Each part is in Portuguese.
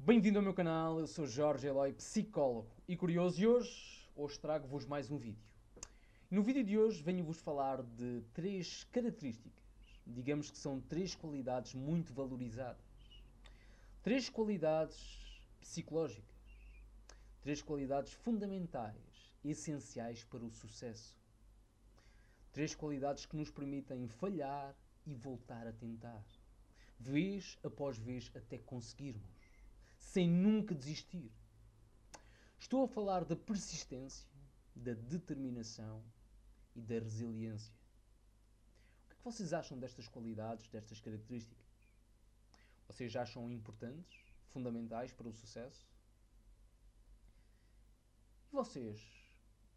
Bem-vindo ao meu canal, eu sou Jorge Eloy, psicólogo e curioso, e hoje trago-vos mais um vídeo. No vídeo de hoje venho-vos falar de três características, digamos que são três qualidades muito valorizadas. Três qualidades psicológicas, três qualidades fundamentais, essenciais para o sucesso. Três qualidades que nos permitem falhar e voltar a tentar, vez após vez até conseguirmos, sem nunca desistir. Estou a falar da persistência, da determinação e da resiliência. O que é que vocês acham destas qualidades, destas características? Vocês acham importantes, fundamentais para o sucesso? E vocês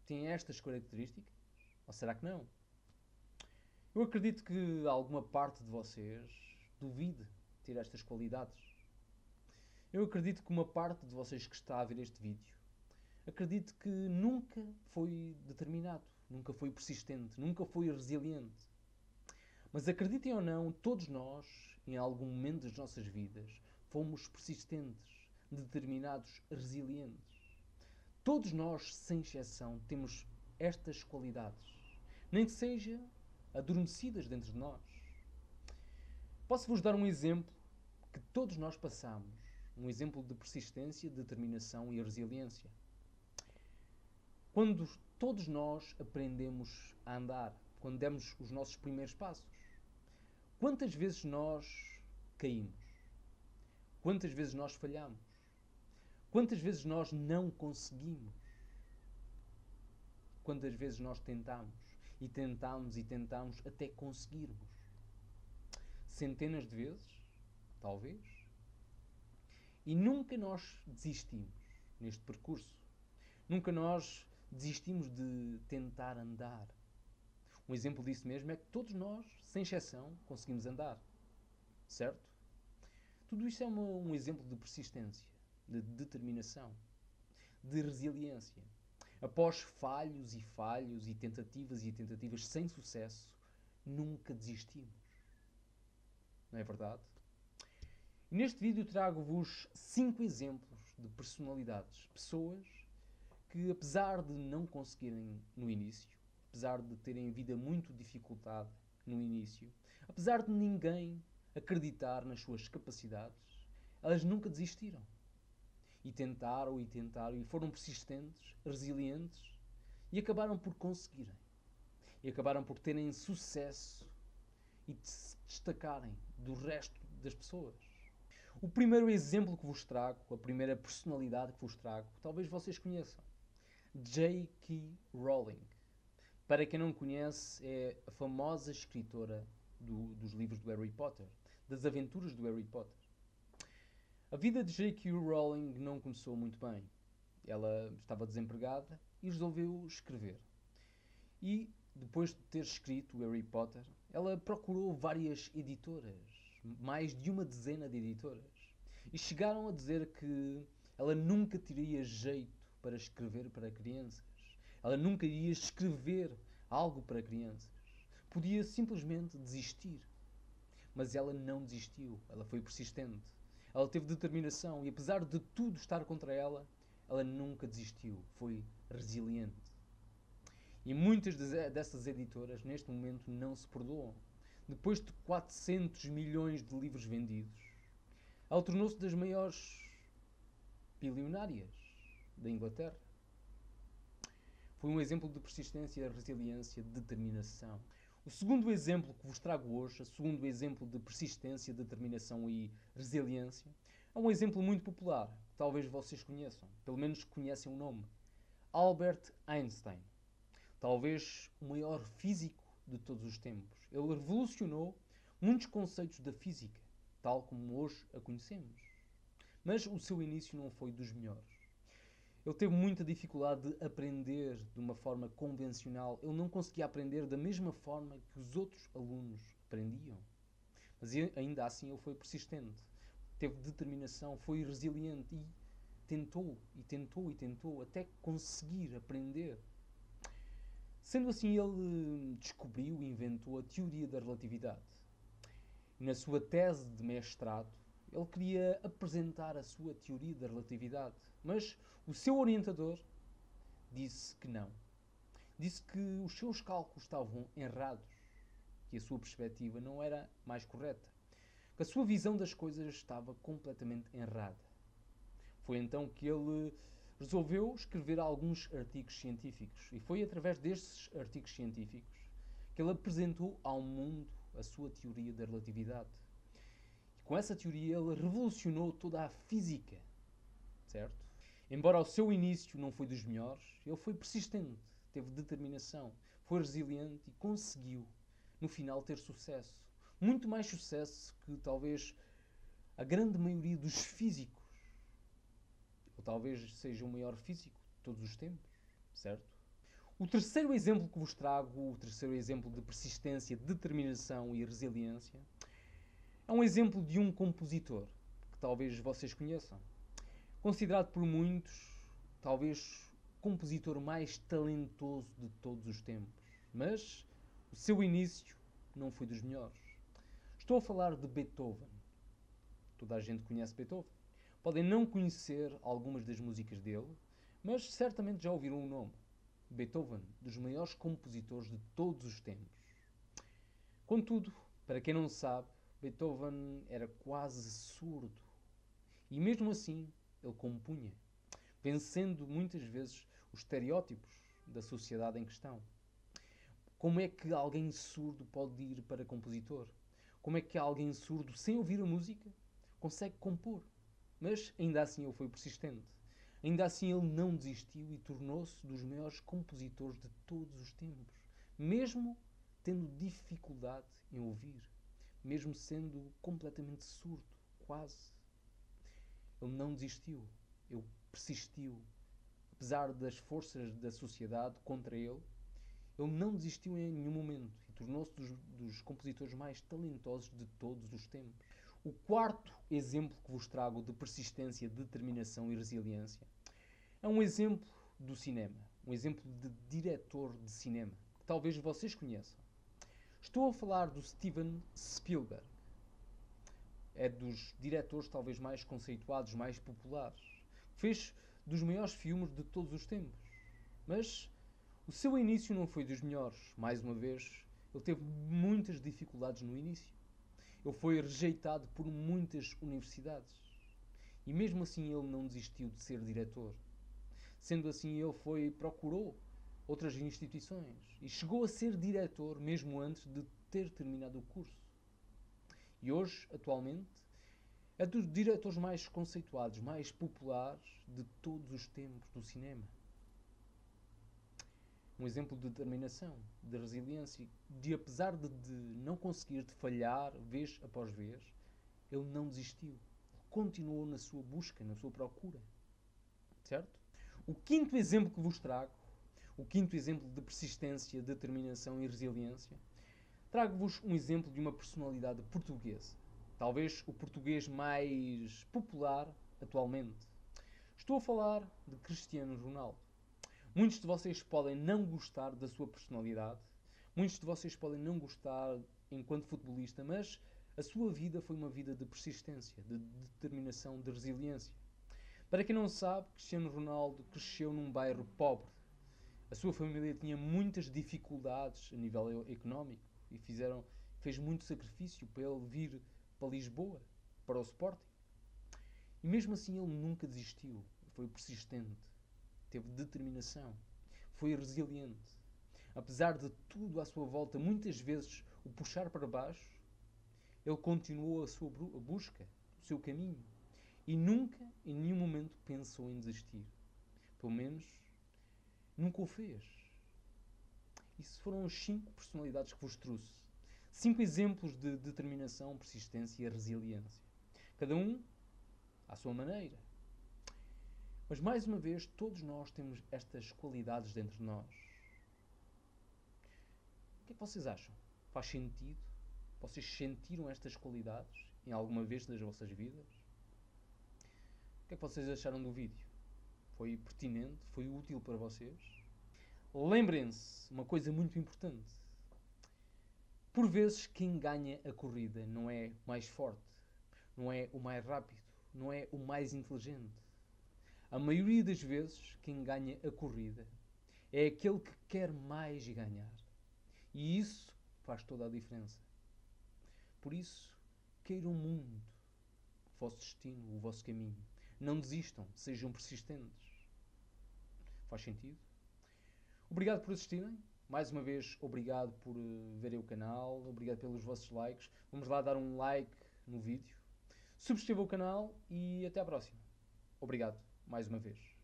têm estas características? Ou será que não? Eu acredito que alguma parte de vocês duvide ter estas qualidades. Eu acredito que uma parte de vocês que está a ver este vídeo acredito que nunca foi determinado, nunca foi persistente, nunca foi resiliente. Mas acreditem ou não, todos nós, em algum momento das nossas vidas, fomos persistentes, determinados, resilientes. Todos nós, sem exceção, temos estas qualidades, nem que sejam adormecidas dentro de nós. Posso-vos dar um exemplo que todos nós passamos, um exemplo de persistência, determinação e resiliência. Quando todos nós aprendemos a andar, quando demos os nossos primeiros passos, quantas vezes nós caímos? Quantas vezes nós falhamos? Quantas vezes nós não conseguimos? Quantas vezes nós tentamos e tentamos e tentamos até conseguirmos? Centenas de vezes? Talvez. E nunca nós desistimos neste percurso. Nunca nós desistimos de tentar andar. Um exemplo disso mesmo é que todos nós, sem exceção, conseguimos andar. Certo? Tudo isto é um exemplo de persistência, de determinação, de resiliência. Após falhos e tentativas sem sucesso, nunca desistimos. Não é verdade? E neste vídeo trago-vos 5 exemplos de personalidades, pessoas que, apesar de não conseguirem no início, apesar de terem vida muito dificultada no início, apesar de ninguém acreditar nas suas capacidades, elas nunca desistiram. E tentaram e tentaram e foram persistentes, resilientes e acabaram por conseguirem. E acabaram por terem sucesso e de se destacarem do resto das pessoas. O primeiro exemplo que vos trago, a primeira personalidade que vos trago, talvez vocês conheçam. J.K. Rowling. Para quem não conhece, é a famosa escritora dos livros do Harry Potter, das aventuras do Harry Potter. A vida de J.K. Rowling não começou muito bem. Ela estava desempregada e resolveu escrever. E, depois de ter escrito o Harry Potter, ela procurou várias editoras, mais de uma dezena de editoras, e chegaram a dizer que ela nunca teria jeito para escrever para crianças. Ela nunca iria escrever algo para crianças. Podia simplesmente desistir. Mas ela não desistiu. Ela foi persistente. Ela teve determinação e, apesar de tudo estar contra ela, ela nunca desistiu. Foi resiliente. E muitas dessas editoras, neste momento, não se perdoam. Depois de 400 milhões de livros vendidos, ela tornou-se das maiores bilionárias da Inglaterra. Foi um exemplo de persistência, resiliência, determinação. O segundo exemplo que vos trago hoje, o segundo exemplo de persistência, determinação e resiliência, é um exemplo muito popular, que talvez vocês conheçam, pelo menos conhecem o nome. Albert Einstein. Talvez o maior físico de todos os tempos. Ele revolucionou muitos conceitos da física, tal como hoje a conhecemos. Mas o seu início não foi dos melhores. Ele teve muita dificuldade de aprender de uma forma convencional. Ele não conseguia aprender da mesma forma que os outros alunos aprendiam. Mas ainda assim ele foi persistente. Teve determinação, foi resiliente e tentou, e tentou, e tentou, até conseguir aprender. Sendo assim, ele descobriu e inventou a teoria da relatividade. Na sua tese de mestrado, ele queria apresentar a sua teoria da relatividade, mas o seu orientador disse que não. Disse que os seus cálculos estavam errados, que a sua perspectiva não era mais correta, que a sua visão das coisas estava completamente errada. Foi então que ele resolveu escrever alguns artigos científicos, e foi através destes artigos científicos que ele apresentou ao mundo a sua teoria da relatividade. E com essa teoria ele revolucionou toda a física, certo? Embora o seu início não foi dos melhores, ele foi persistente, teve determinação, foi resiliente e conseguiu, no final, ter sucesso. Muito mais sucesso que talvez a grande maioria dos físicos. Ou talvez seja o maior físico de todos os tempos, certo? O terceiro exemplo que vos trago, o terceiro exemplo de persistência, determinação e resiliência, é um exemplo de um compositor que talvez vocês conheçam. Considerado por muitos, talvez o compositor mais talentoso de todos os tempos. Mas o seu início não foi dos melhores. Estou a falar de Beethoven. Toda a gente conhece Beethoven. Podem não conhecer algumas das músicas dele, mas certamente já ouviram o nome. Beethoven, dos maiores compositores de todos os tempos. Contudo, para quem não sabe, Beethoven era quase surdo. E mesmo assim, ele compunha, vencendo muitas vezes os estereótipos da sociedade em questão. Como é que alguém surdo pode ir para compositor? Como é que alguém surdo, sem ouvir a música, consegue compor? Mas ainda assim ele foi persistente. Ainda assim ele não desistiu e tornou-se dos maiores compositores de todos os tempos. Mesmo tendo dificuldade em ouvir. Mesmo sendo completamente surdo, quase. Ele não desistiu. Ele persistiu. Apesar das forças da sociedade contra ele, ele não desistiu em nenhum momento e tornou-se dos compositores mais talentosos de todos os tempos. O quarto exemplo que vos trago de persistência, determinação e resiliência é um exemplo do cinema. Um exemplo de diretor de cinema, que talvez vocês conheçam. Estou a falar do Steven Spielberg. É dos diretores talvez mais conceituados, mais populares. Fez dos maiores filmes de todos os tempos. Mas o seu início não foi dos melhores. Mais uma vez, ele teve muitas dificuldades no início. Ele foi rejeitado por muitas universidades. E mesmo assim ele não desistiu de ser diretor. Sendo assim, ele procurou outras instituições e chegou a ser diretor mesmo antes de ter terminado o curso. E hoje, atualmente, é dos diretores mais conceituados, mais populares de todos os tempos do cinema. Um exemplo de determinação, de resiliência, de apesar de não conseguir, de falhar vez após vez, ele não desistiu. Ele continuou na sua busca, na sua procura. Certo? O quinto exemplo que vos trago, o quinto exemplo de persistência, determinação e resiliência, trago-vos um exemplo de uma personalidade portuguesa. Talvez o português mais popular atualmente. Estou a falar de Cristiano Ronaldo. Muitos de vocês podem não gostar da sua personalidade, muitos de vocês podem não gostar enquanto futebolista, mas a sua vida foi uma vida de persistência, de determinação, de resiliência. Para quem não sabe, Cristiano Ronaldo cresceu num bairro pobre. A sua família tinha muitas dificuldades a nível económico e fez muito sacrifício para ele vir para Lisboa, para o Sporting. E mesmo assim ele nunca desistiu, foi persistente. Teve determinação, foi resiliente. Apesar de tudo à sua volta, muitas vezes o puxar para baixo, ele continuou a sua busca, o seu caminho. E nunca, em nenhum momento, pensou em desistir. Pelo menos, nunca o fez. Isso foram as 5 personalidades que vos trouxe. 5 exemplos de determinação, persistência e resiliência. Cada um à sua maneira. Mas, mais uma vez, todos nós temos estas qualidades dentro de nós. O que é que vocês acham? Faz sentido? Vocês sentiram estas qualidades em alguma vez das vossas vidas? O que é que vocês acharam do vídeo? Foi pertinente? Foi útil para vocês? Lembrem-se, uma coisa muito importante. Por vezes, quem ganha a corrida não é mais forte. não é o mais rápido, não é o mais inteligente. A maioria das vezes, quem ganha a corrida é aquele que quer mais ganhar. E isso faz toda a diferença. Por isso, queiram muito o vosso destino, o vosso caminho. Não desistam, sejam persistentes. Faz sentido? Obrigado por assistirem. Mais uma vez, obrigado por verem o canal. Obrigado pelos vossos likes. Vamos lá dar um like no vídeo. Subscrevam o canal e até à próxima. Obrigado mais uma vez.